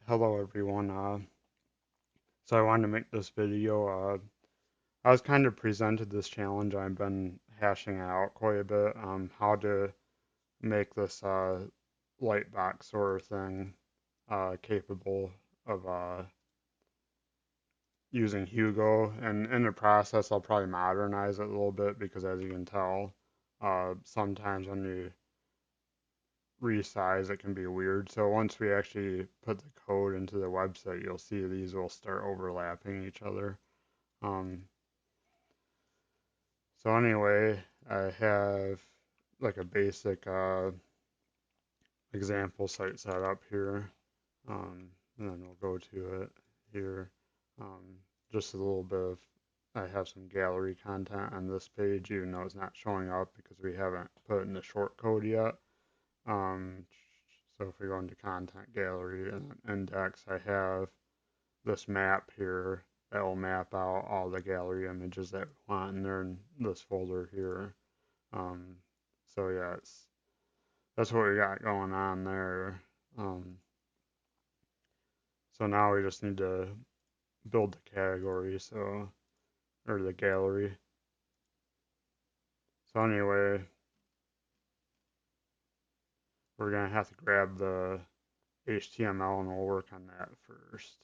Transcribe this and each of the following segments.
Hello everyone. So I wanted to make this video. I was kind of presented this challenge. I've been hashing it out quite a bit. How to make this light box sort of thing capable of using Hugo. And in the process, I'll probably modernize it a little bit because, as you can tell, sometimes when you resize, it can be weird. So once we actually put the code into the website, you'll see these will start overlapping each other. Um, so anyway, I have like a basic example site set up here, and then we'll go to it here. Um, just a little bit of, I have some gallery content on this page, even though it's not showing up because we haven't put in the short code yet. Um, so if we go into content gallery and index, I have this map here that will map out all the gallery images that we want, and they're in this folder here. Um, so yeah, that's what we got going on there. Um, so now we just need to build the category, or the gallery. So anyway, we're gonna have to grab the HTML and we'll work on that first.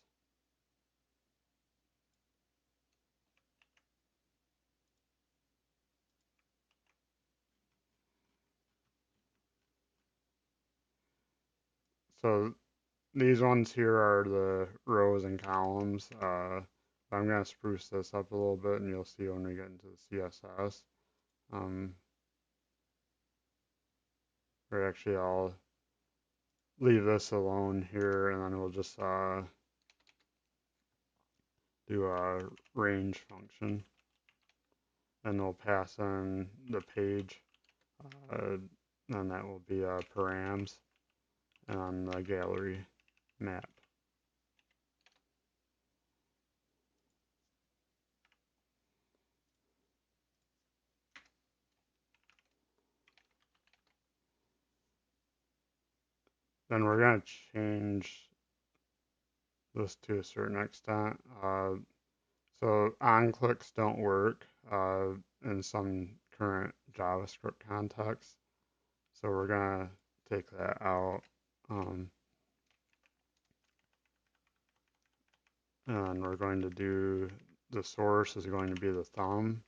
So these ones here are the rows and columns. I'm going to spruce this up a little bit and you'll see when we get into the CSS. Or actually I'll leave this alone here and then we'll just do a range function. And we'll pass in the page, and that will be params on the gallery map. Then we're going to change this to a certain extent. So on-clicks don't work in some current JavaScript contexts. So we're going to take that out. And we're going to do, the source is going to be the thumb.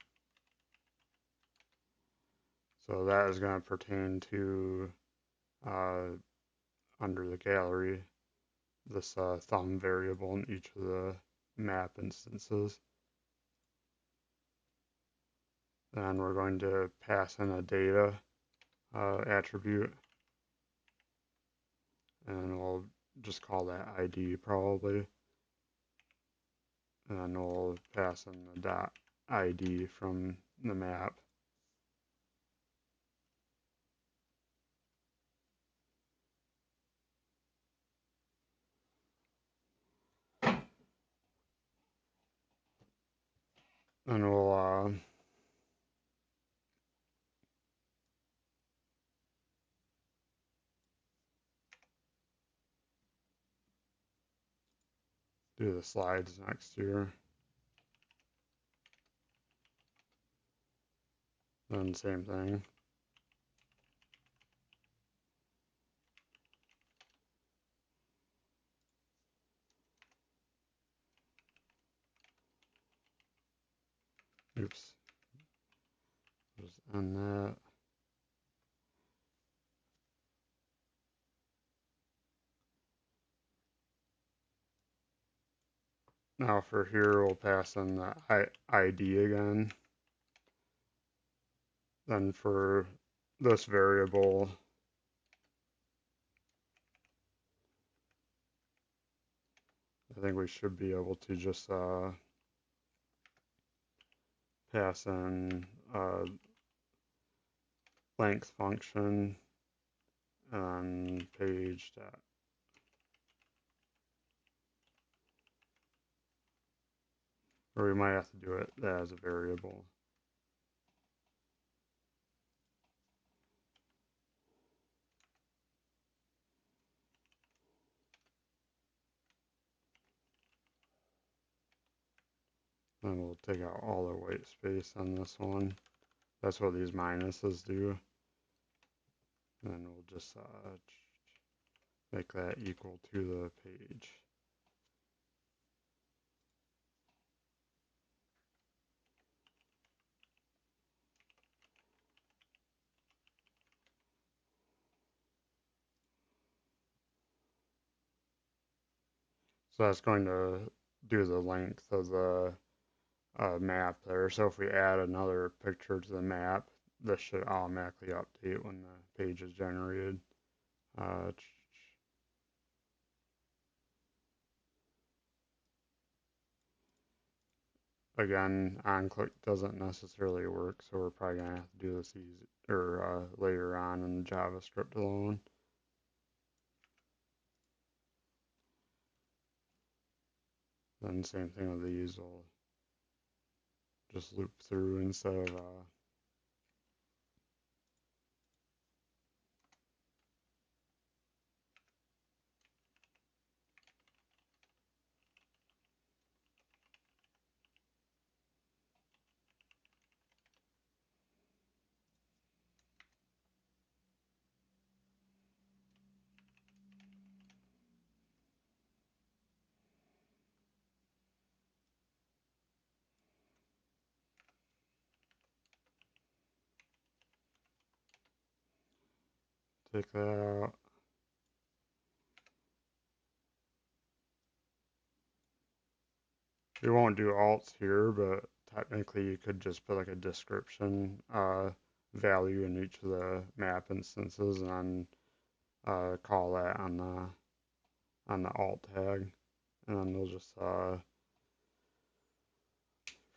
So that is going to pertain to under the gallery, this thumb variable in each of the map instances. Then we're going to pass in a data attribute, and we'll just call that ID probably. And then we'll pass in the dot ID from the map. And we'll do the slides next here. Then same thing. Oops. Just end that. Now for here, we'll pass in the ID again. Then for this variable, I think we should be able to just pass in a length function and page dot. Or we might have to do it as a variable. Then we'll take out all the white space on this one. That's what these minuses do. And we'll just make that equal to the page. So that's going to do the length of the map there. So if we add another picture to the map, this should automatically update when the page is generated. Uh, Again, on-click doesn't necessarily work, so we're probably gonna have to do this easy or later on in the JavaScript alone. Then same thing with these, we'll just loop through instead of take that out. We won't do alts here, but technically you could just put like a description value in each of the map instances and then call that on the alt tag, and then we'll just for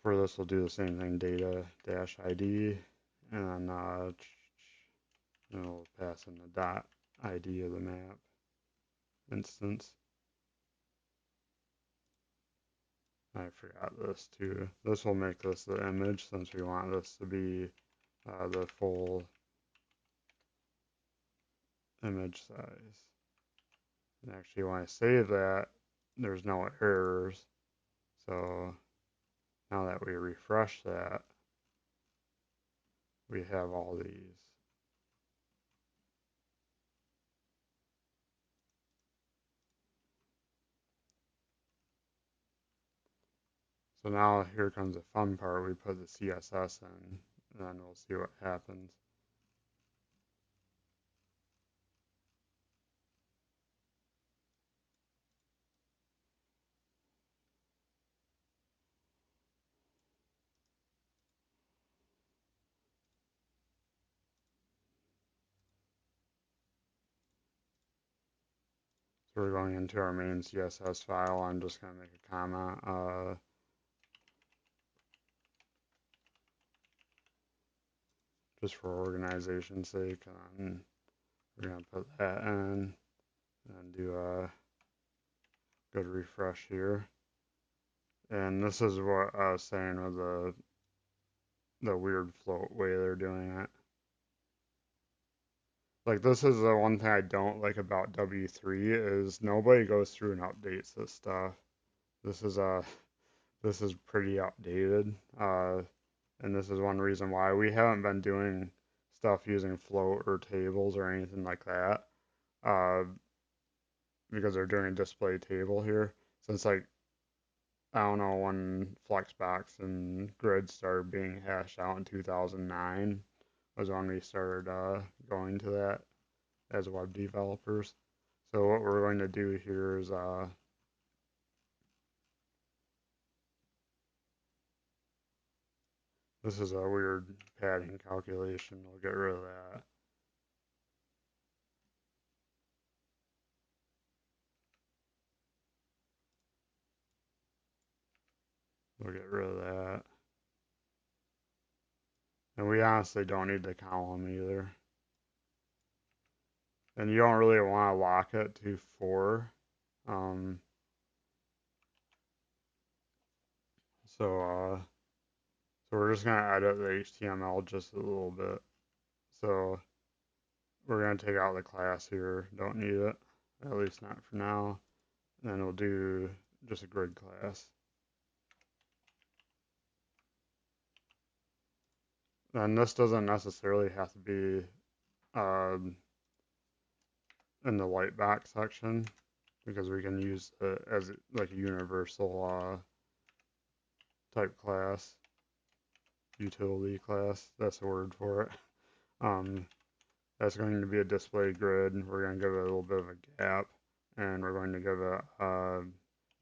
this we'll do the same thing, data dash ID, and then we'll pass in the dot ID of the map instance. I forgot this too. This will make this the image since we want this to be the full image size. And actually, when I save that, there's no errors. So now that we refresh that, we have all these. So now here comes the fun part. We put the CSS in, and then we'll see what happens. So we're going into our main CSS file. I'm just going to make a comment. Just for organization's sake, and we're going to put that in and do a good refresh here. And this is what I was saying with the weird float way they're doing it. Like this is the one thing I don't like about W3 is nobody goes through and updates this stuff. This is this is pretty outdated. And this is one reason why we haven't been doing stuff using float or tables or anything like that. Uh, because they're doing a display table here. Since like I don't know when Flexbox and Grid started being hashed out in 2009 was when we started going to that as web developers. So what we're going to do here is this is a weird padding calculation. We'll get rid of that. We'll get rid of that. And we honestly don't need the column either. And you don't really want to lock it to 4. Um, so we're just going to edit the HTML just a little bit. So we're going to take out the class here. Don't need it, at least not for now. And then we'll do just a grid class. And this doesn't necessarily have to be um, in the Lightbox section because we can use it as like a universal type class, utility class. That's the word for it. Um, that's going to be a display grid. We're going to give it a little bit of a gap, and we're going to give it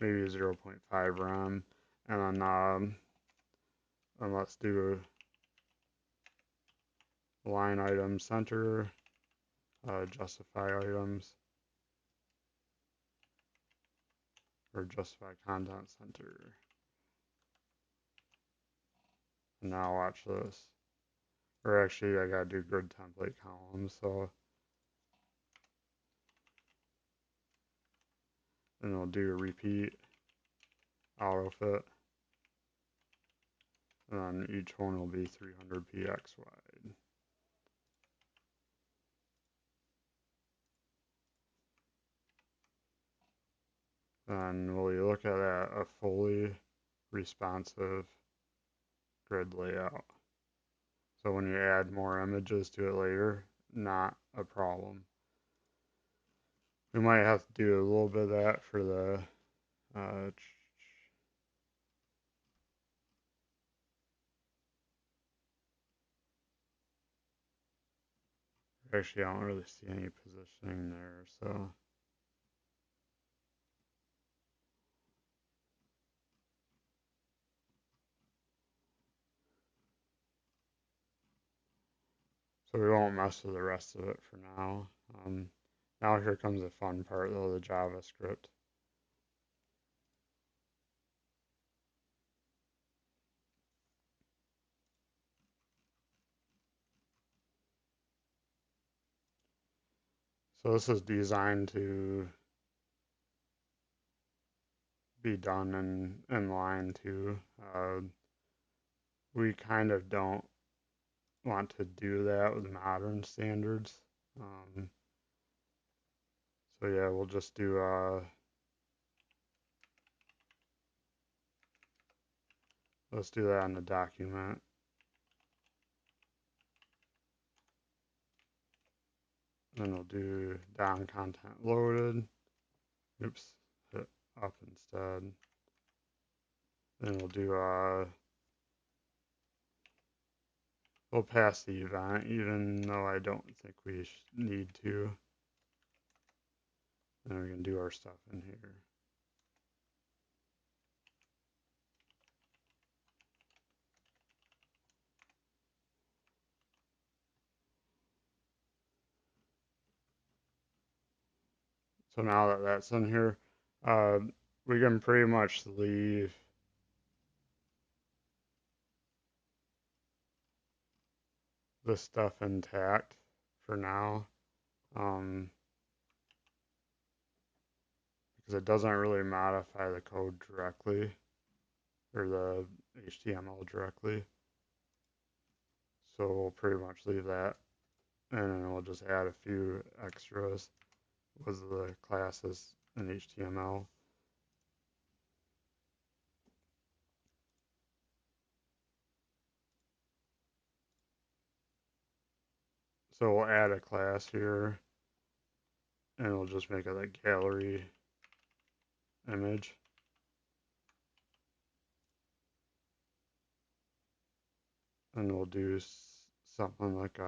maybe 0.5 rem, and then let's do line item center, justify items, or justify content center. And now watch this. Or actually, I gotta do grid template columns, so and I'll do a repeat, auto fit, and then each one will be 300 px wide. And we'll look at a fully responsive grid layout. So when you add more images to it later, not a problem. We might have to do a little bit of that for the actually I don't really see any positioning there, so we won't mess with the rest of it for now. Now here comes the fun part though, the JavaScript. So this is designed to be done in line too. We kind of don't want to do that with modern standards. So yeah, we'll just do let's do that in the document. Then we'll do down content loaded. Oops, hit up instead. Then we'll do we'll pass the event even though I don't think we need to. Then we can do our stuff in here. So now that that's in here, we can pretty much leave this stuff intact for now, because it doesn't really modify the code directly or the HTML directly. So we'll pretty much leave that, and then we'll just add a few extras with the classes in HTML. So we'll add a class here, and we'll just make it a gallery image. And we'll do something like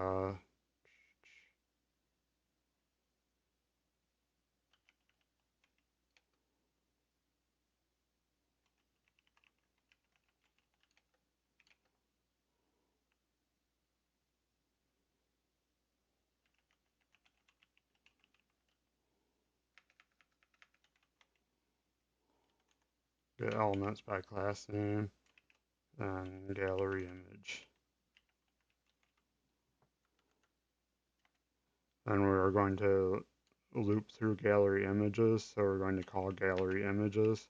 get elements by class name and gallery image. And we're going to loop through gallery images, so we're going to call gallery images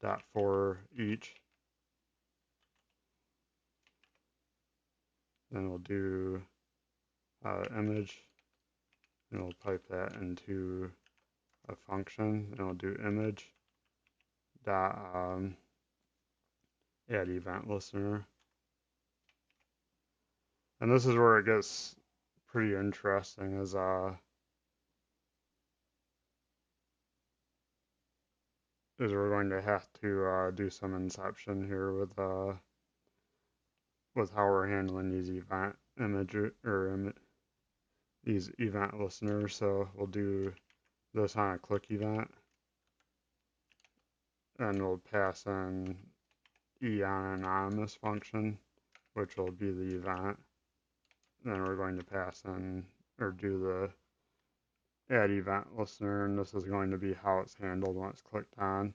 dot for each. Then we'll do image, and we'll pipe that into a function, and we'll do image dot add event listener. And this is where it gets pretty interesting is we're going to have to do some inception here with how we're handling these event image or these event listeners. So we'll do this on a click event, and we'll pass in on anonymous function, which will be the event. Then we're going to pass in or do the add event listener, and this is going to be how it's handled when it's clicked on.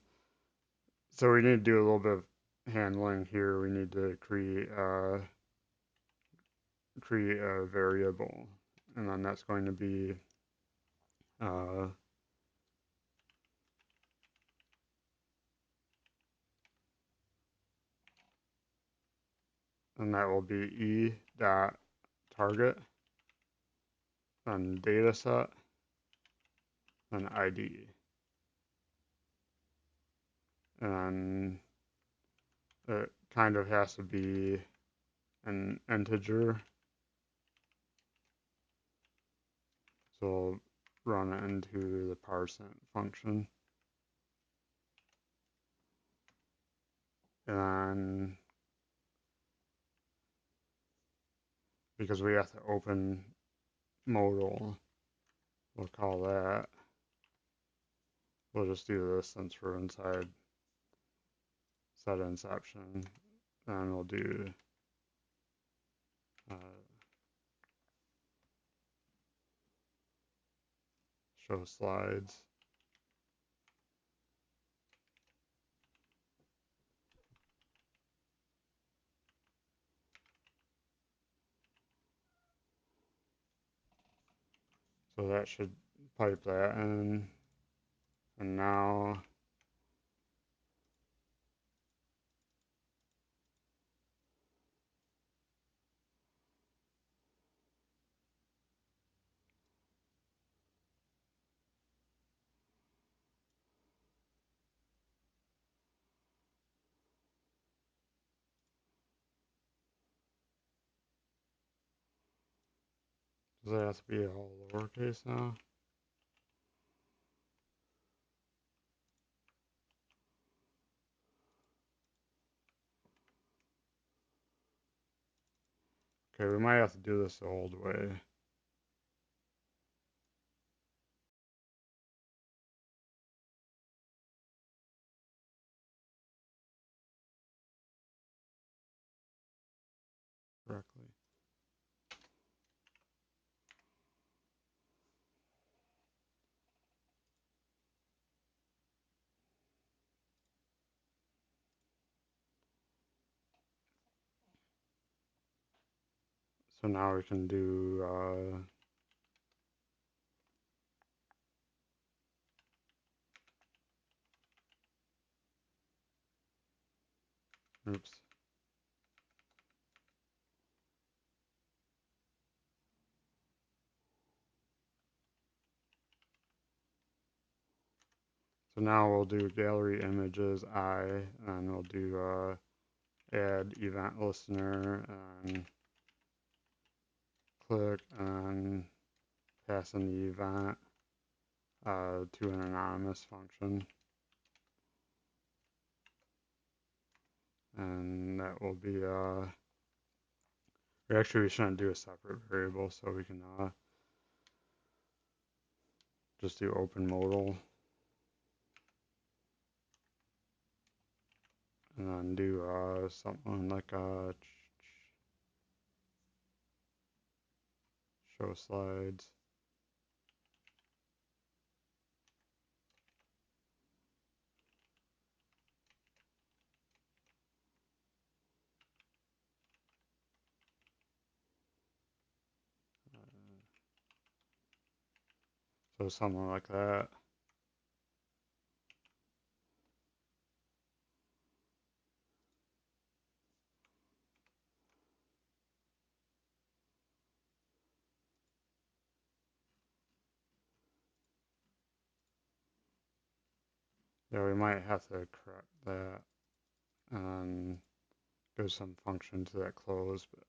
So we need to do a little bit of handling here. We need to create a variable, and then that's going to be uh, and that will be e dot target, then data set, then ID, and it kind of has to be an integer, so we'll run it into the parseInt function, and because we have to open modal, we'll call that. We'll just do this since we're inside set inception, and we'll do uh, show slides. So that should pipe that in, and now does that have to be all lowercase now? Okay, we might have to do this the old way. Correctly. So now we can do oops. So now we'll do gallery images I, and we'll do add event listener and click and pass in the event to an anonymous function, and that will be actually we shouldn't do a separate variable, so we can just do open modal and then do something like show slides. So something like that. Yeah, we might have to correct that. And there's some function to that close, but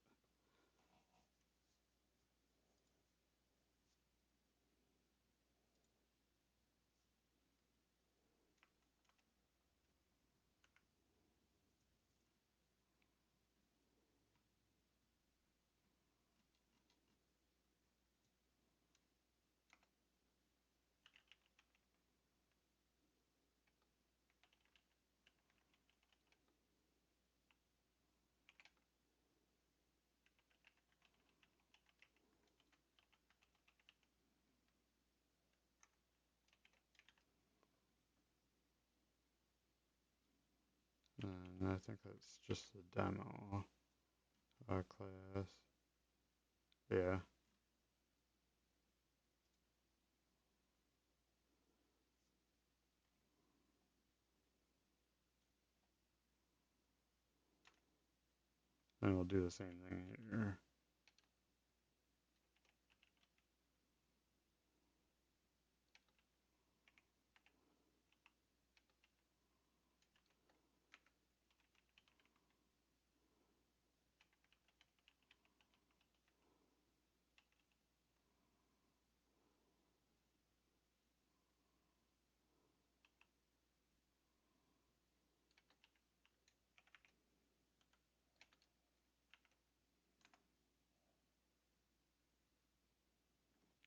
and I think that's just a demo class. Yeah. And we'll do the same thing here.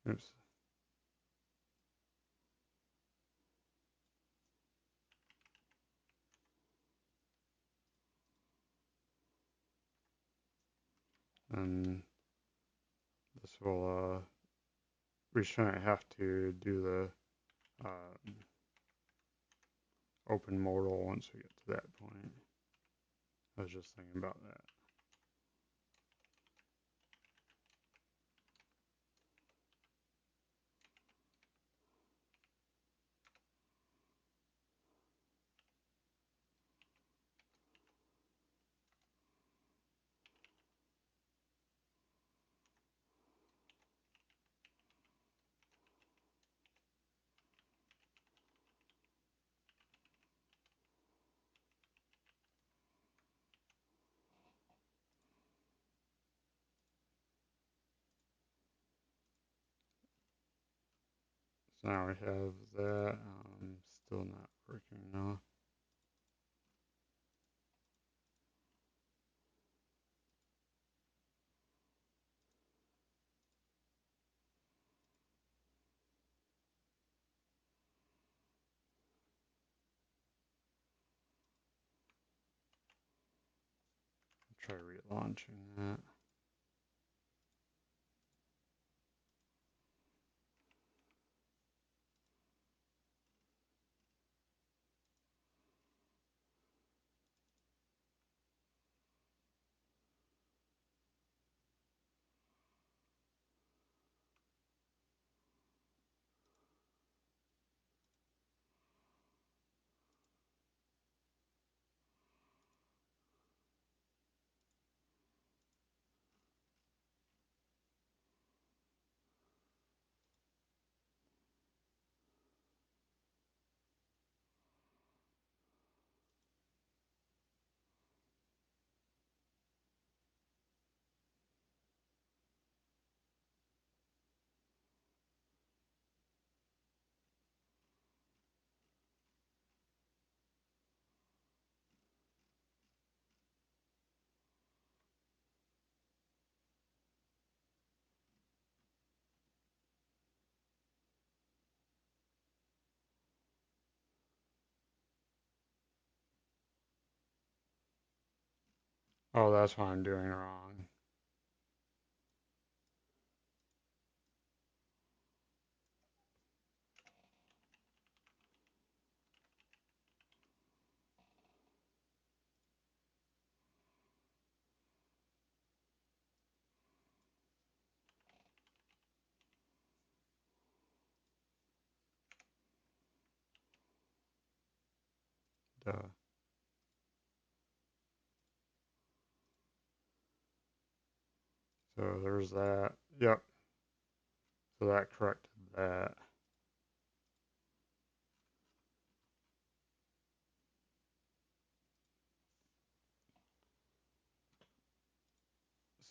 Oops. And this will, we shouldn't have to do the open modal once we get to that point. I was just thinking about that. So now we have that. Still not working now. Try relaunching that. Oh, that's what I'm doing wrong. Duh. So there's that. Yep. So that corrected that.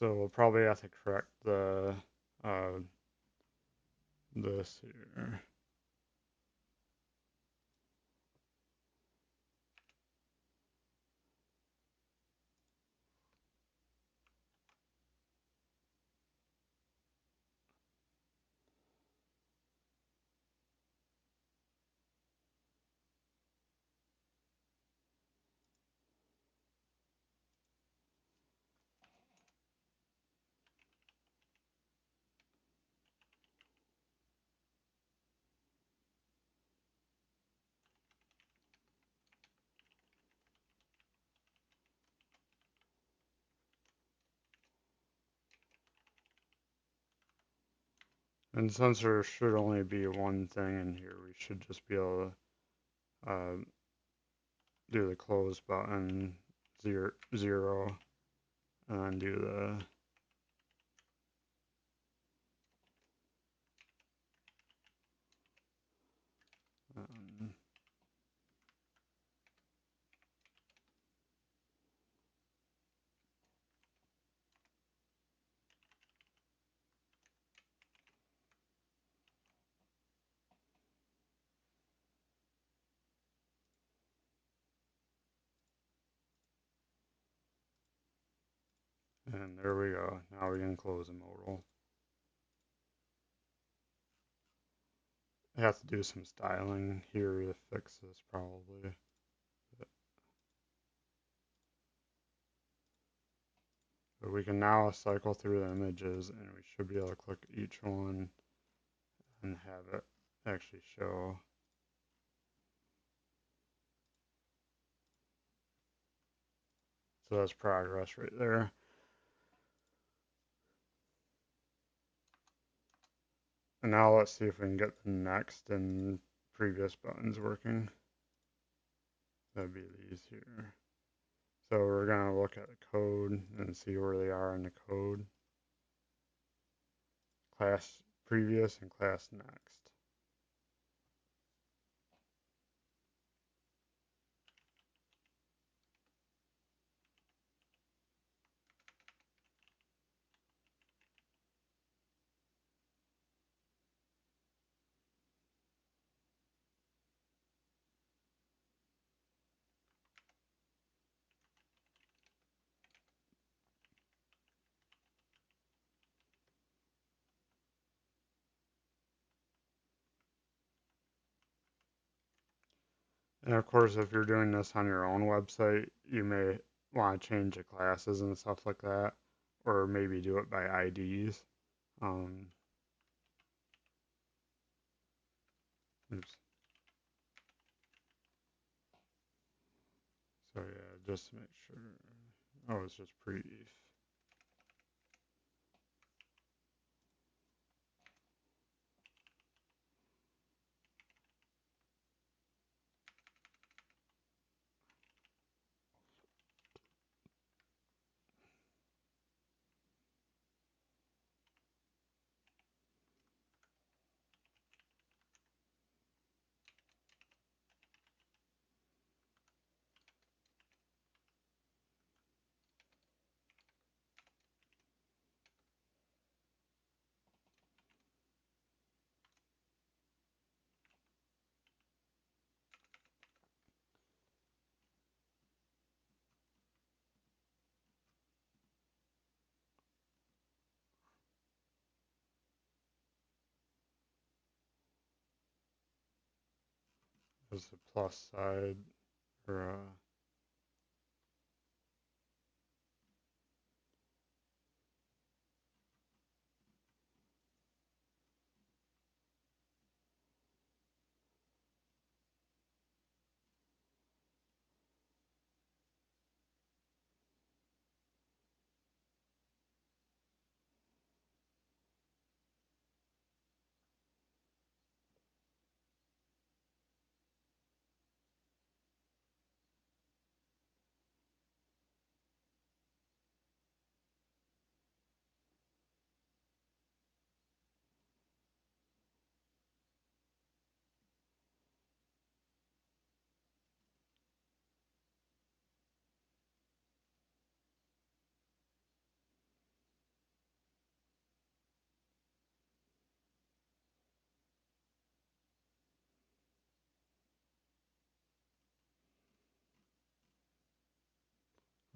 So we'll probably have to correct the uh, this here. And since there should only be one thing in here, we should just be able to do the close button zero, and then do the um, and there we go. Now we can close the modal. I have to do some styling here to fix this probably. But we can now cycle through the images and we should be able to click each one and have it actually show. So that's progress right there. And now let's see if we can get the next and previous buttons working. That'd be these here. So we're going to look at the code and see where they are in the code. Class previous and class next. And of course, if you're doing this on your own website, you may want to change the classes and stuff like that, or maybe do it by IDs. Um, oops. So yeah, just to make sure. Oh, it's just brief. There's the plus side, or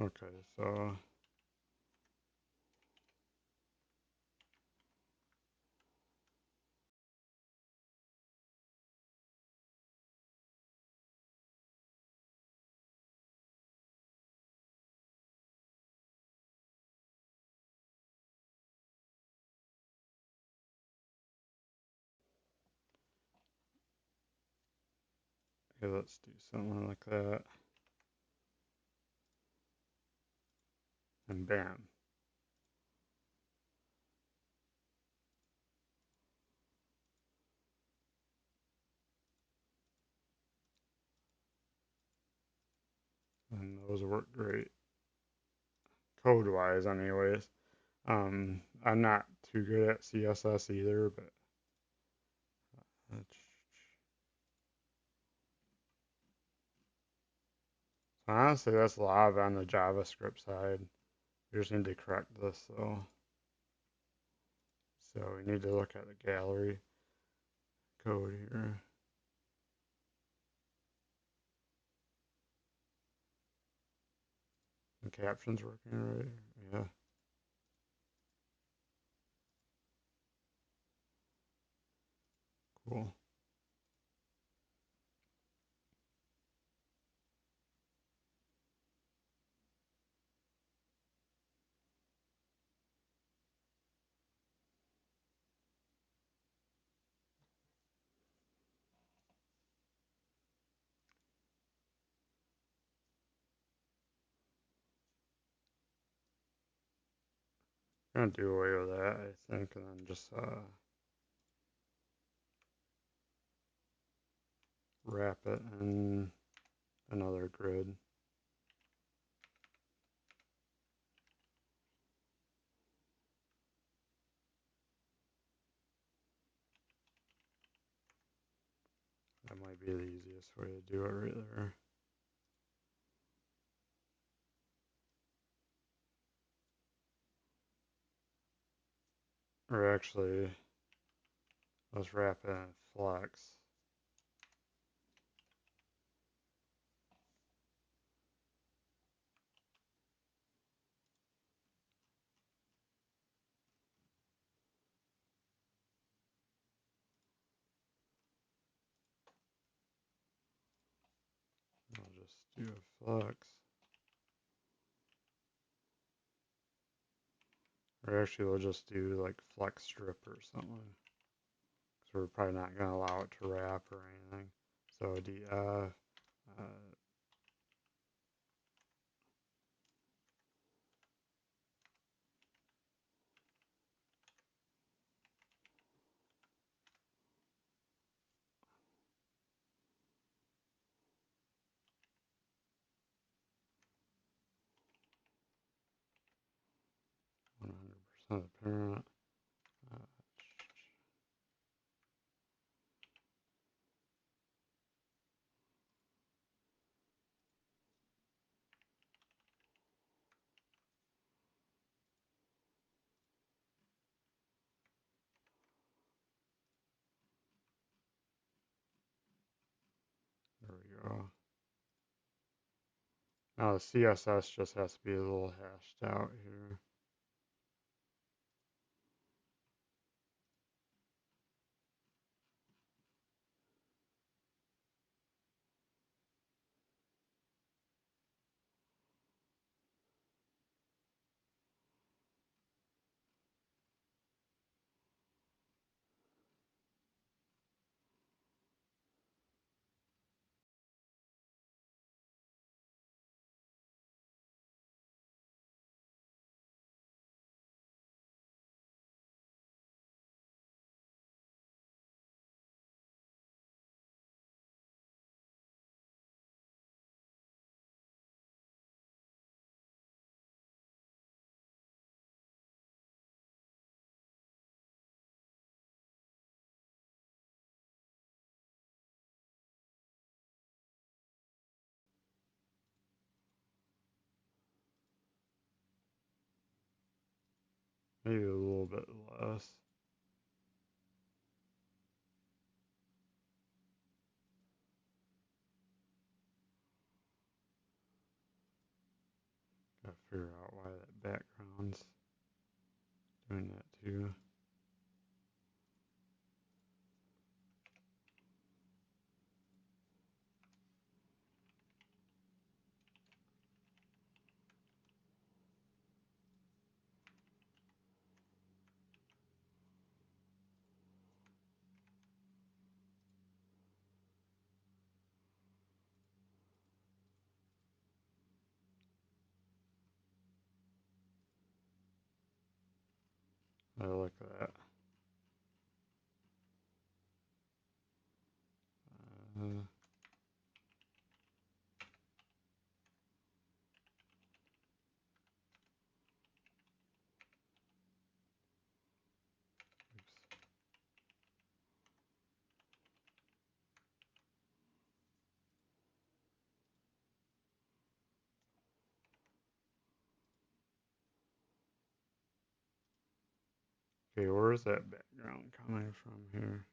Okay, so okay, let's do something like that. And bam. And those work great. Code-wise, anyways. I'm not too good at CSS either, but honestly, that's a lot of on the JavaScript side. We just need to correct this though. So we need to look at the gallery code here. The caption's working right. Yeah, cool. I'm gonna do away with that, I think, and then just wrap it in another grid. That might be the easiest way to do it right there. Or actually, let's wrap it in flex. I'll just do a flex. Or actually, we'll just do like flex strip or something. Because we're probably not going to allow it to wrap or anything. So df 100% apparent. Uh, there we go. Now the CSS just has to be a little hashed out here. Maybe a little bit less. gotta figure out why that background's doing that too. I like that. Oops. Okay, where is that background coming from here?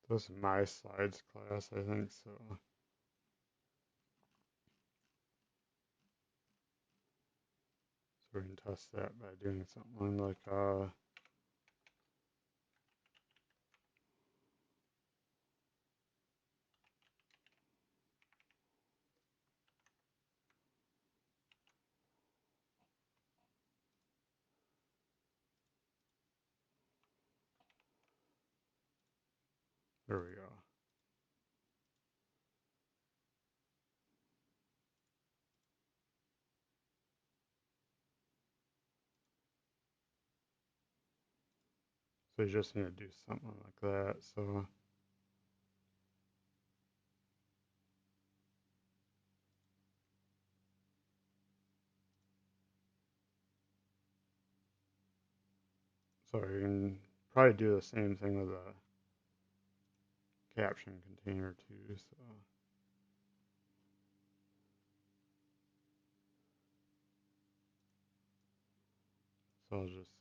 This is my slides class, I think so. So we can test that by doing something like there we go. So you just need to do something like that. So you can probably do the same thing with a caption container too. So I'll just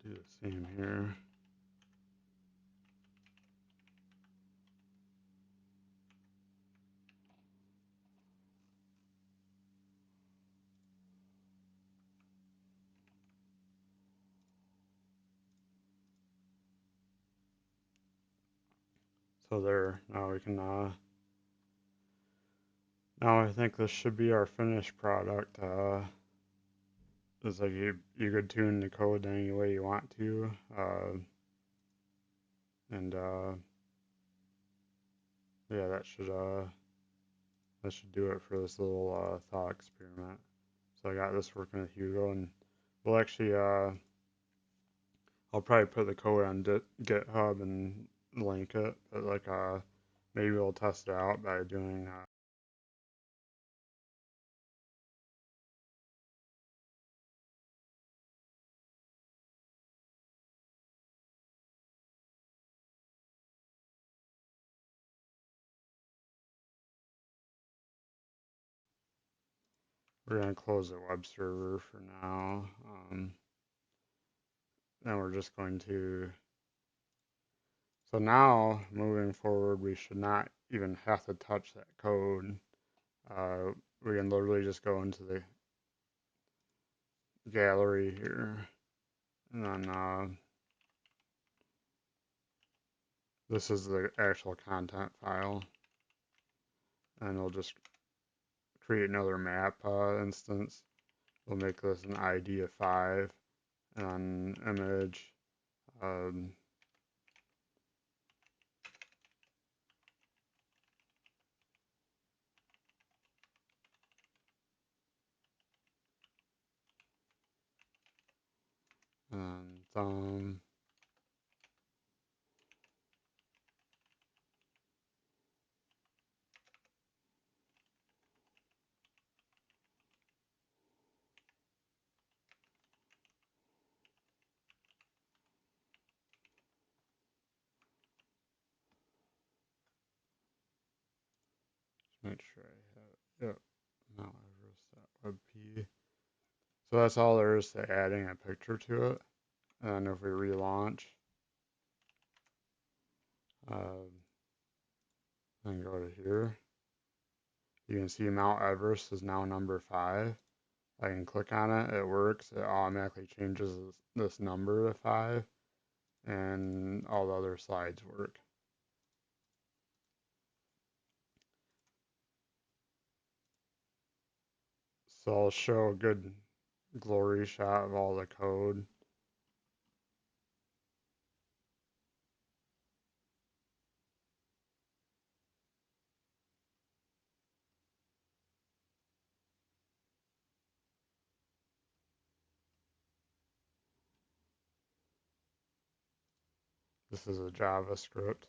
do the same here. So there, now we can now I think this should be our finished product. It's like you could tune the code any way you want to, and yeah, that should do it for this little thought experiment. So I got this working with Hugo, and we'll actually I'll probably put the code on GitHub and link it, but like maybe we'll test it out by doing we're gonna close the web server for now. Then we're just going to so now moving forward we should not even have to touch that code. Uh, we can literally just go into the gallery here and then this is the actual content file, and we'll just create another map instance. We'll make this an ID of 5 and image. Um, and thumb. Make sure I have it. Yep. Mount Everest.webp. So that's all there is to adding a picture to it. And if we relaunch, uh, and go to here, you can see Mount Everest is now number 5. I can click on it, it works, it automatically changes this number to 5, and all the other slides work. So I'll show a good glory shot of all the code. This is a JavaScript.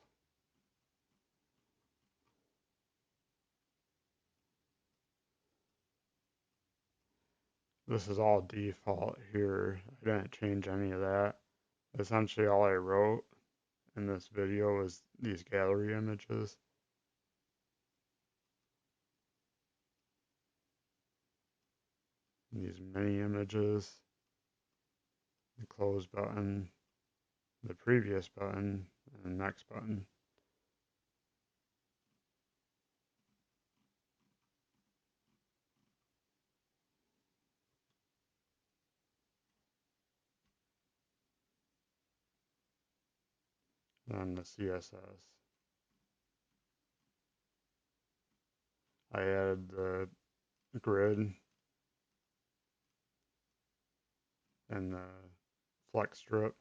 This is all default here. I didn't change any of that. Essentially all I wrote in this video was these gallery images. These mini images, the close button, the previous button, and the next button. Then the CSS. I added the grid and the flex strip.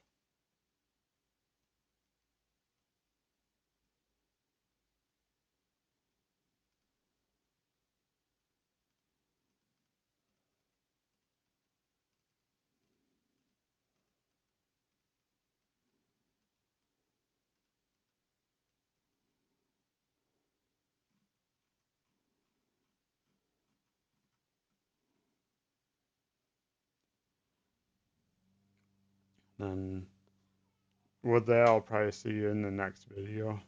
Then with that, I'll probably see you in the next video.